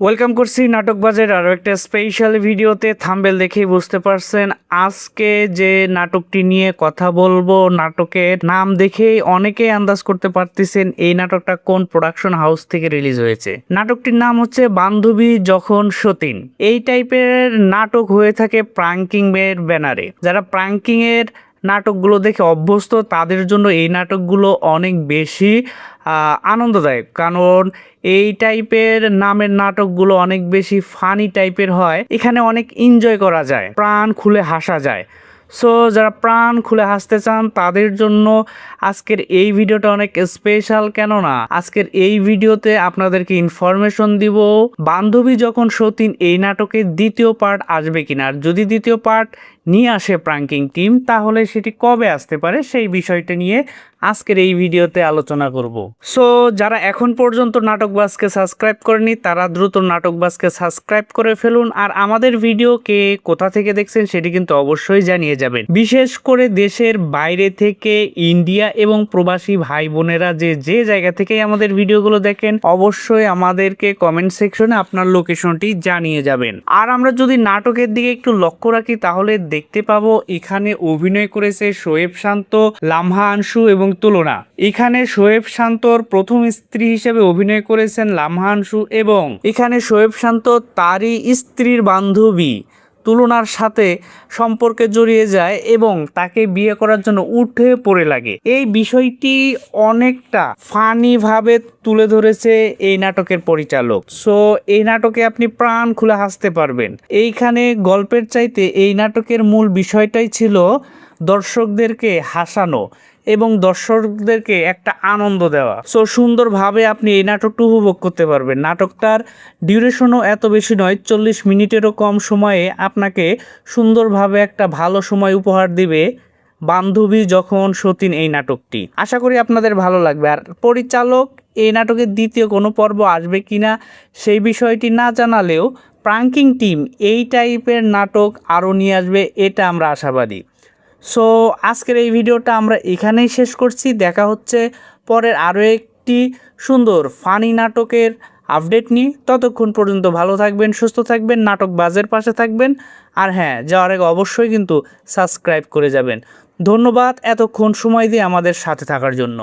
Welcome করছি নাটকবাজের আরও একটা স্পেশাল ভিডিওতে। থাম্বনেল দেখেই বুঝতে পারছেন আজকে যে নাটকটি নিয়ে কথা বলবো, নাটকের নাম দেখেই অনেকেই আন্দাজ করতে পারতেছেন এই নাটকটা কোন প্রোডাকশন হাউস থেকে রিলিজ হয়েছে। নাটকটির নাম হচ্ছে বান্ধবী যখন সতীন। এই টাইপের নাটক হয়ে থাকে প্রাঙ্কিং এর ব্যানারে। যারা প্রাঙ্কিং এর নাটকগুলো দেখে অভ্যস্ত তাদের জন্য এই নাটকগুলো অনেক বেশি আনন্দদায়ক, কারণ এই টাইপের নামের নাটকগুলো অনেক বেশি ফানি টাইপের হয়। এখানে অনেক এনজয় করা যায়, প্রাণ খুলে হাসা যায়। সো যারা প্রাণ খুলে হাসতে চান তাদের জন্য আজকের এই ভিডিওটা অনেক স্পেশাল, কেননা আজকের এই ভিডিওতে আপনাদেরকে ইনফরমেশন দিব বান্ধবী যখন সতীন এই নাটকের দ্বিতীয় পার্ট আসবে কিনা। আর যদি দ্বিতীয় পার্ট নিয়ে আসে প্রাঙ্কিং টিম তাহলে সেটি কবে আসতে পারে সেই বিষয়টা নিয়ে আজকের এই ভিডিওতে আলোচনা করব। সো যারা এখন পর্যন্ত নাটকবাজকে সাবস্ক্রাইব করেনি তারা দ্রুত নাটকবাজকে সাবস্ক্রাইব করে ফেলুন। আর আমাদের ভিডিও কে কোথা থেকে দেখছেন সেটি কিন্তু অবশ্যই জানিয়ে যাবেন। বিশেষ করে দেশের বাইরে থেকে ইন্ডিয়া এবং প্রবাসী ভাই বোনেরা যে জায়গা থেকে আমাদের ভিডিওগুলো দেখেন অবশ্যই আমাদেরকে কমেন্ট সেকশনে আপনার লোকেশনটি জানিয়ে যাবেন। আর আমরা যদি নাটকের দিকে একটু লক্ষ্য রাখি তাহলে দেখতে পাবো এখানে অভিনয় করেছে শোয়েব শান্ত, লামহা আনসু এবং তুলনা। এখানে শোয়েব শান্তর প্রথম স্ত্রী হিসেবে অভিনয় করেছেন লামহা আনসু এবং এখানে শোয়েব শান্ত তারই স্ত্রীর বান্ধবী তুলনার সাথে সম্পর্কে জড়িয়ে যায় এবং তাকে বিয়ে করার জন্য উঠে পড়ে লাগে। এই বিষয়টি অনেকটা ফানি ভাবে তুলে ধরেছে এই নাটকের পরিচালক। সো এই নাটকে আপনি প্রাণ খুলে হাসতে পারবেন। এইখানে গল্পের চাইতে এই নাটকের মূল বিষয়টাই ছিল দর্শকদেরকে হাসানো এবং দর্শকদেরকে একটা আনন্দ দেওয়া। সো সুন্দরভাবে আপনি এই নাটকটা উপভোগ করতে পারবেন। নাটকটার ডিউরেশনও এত বেশি নয়, 40 মিনিটেরও কম সময়ে আপনাকে সুন্দরভাবে একটা ভালো সময় উপহার দিবে বান্ধবী যখন সতীন এই নাটকটি। আশা করি আপনাদের ভালো লাগবে। আর পরিচালক এই নাটকের দ্বিতীয় কোনো পর্ব আসবে কিনা সেই বিষয়টি না জানালেও প্রাঙ্কিং টিম এই টাইপের নাটক আরও নিয়ে আসবে, এটা আমরা আশাবাদী। সো আজকের এই ভিডিওটা আমরা এখানেই শেষ করছি। দেখা হচ্ছে পরের আরও একটি সুন্দর ফানি নাটকের আপডেট নিয়ে। ততক্ষণ পর্যন্ত ভালো থাকবেন, সুস্থ থাকবেন, নাটক বাজের পাশে থাকবেন। আর হ্যাঁ, যাওয়ার আগে অবশ্যই কিন্তু সাবস্ক্রাইব করে যাবেন। ধন্যবাদ এতক্ষণ সময় দিয়ে আমাদের সাথে থাকার জন্য।